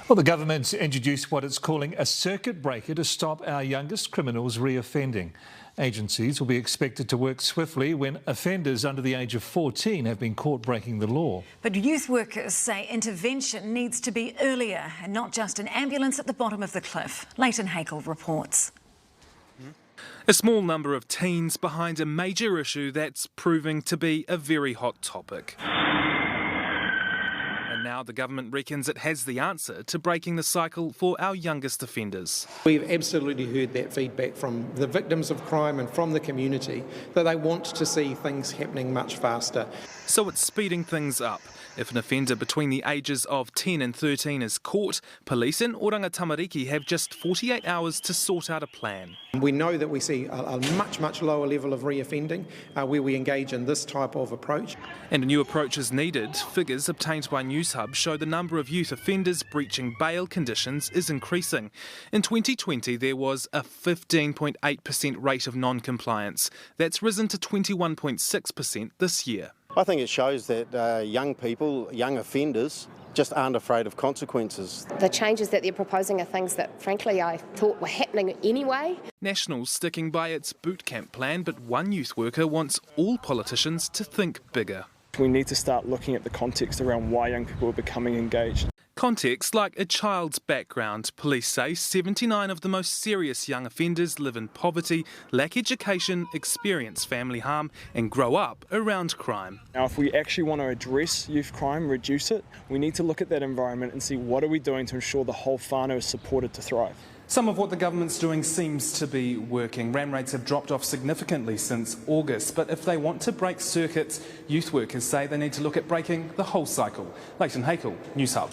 Well, the government's introduced what it's calling a circuit breaker to stop our youngest criminals reoffending. Agencies will be expected to work swiftly when offenders under the age of 14 have been caught breaking the law. But youth workers say intervention needs to be earlier and not just an ambulance at the bottom of the cliff. Leighton Hakel reports. A small number of teens behind a major issue that's proving to be a very hot topic. And now the government reckons it has the answer to breaking the cycle for our youngest offenders. We've absolutely heard that feedback from the victims of crime and from the community that they want to see things happening much faster. So it's speeding things up. If an offender between the ages of 10 and 13 is caught, police in Oranga Tamariki have just 48 hours to sort out a plan. We know that we see a much lower level of reoffending where we engage in this type of approach. And a new approach is needed. Figures obtained by Newshub show the number of youth offenders breaching bail conditions is increasing. In 2020, there was a 15.8% rate of non-compliance. That's risen to 21.6% this year. I think it shows that young people, young offenders, just aren't afraid of consequences. The changes that they're proposing are things that, frankly, I thought were happening anyway. National's sticking by its boot camp plan, but one youth worker wants all politicians to think bigger. We need to start looking at the context around why young people are becoming engaged. Context like a child's background. Police say 79 of the most serious young offenders live in poverty, lack education, experience family harm and grow up around crime. Now, if we actually want to address youth crime, reduce it, we need to look at that environment and see what are we doing to ensure the whole whānau is supported to thrive. Some of what the government's doing seems to be working. RAM rates have dropped off significantly since August, but if they want to break circuits, youth workers say they need to look at breaking the whole cycle. Leighton Hakel, Newshub.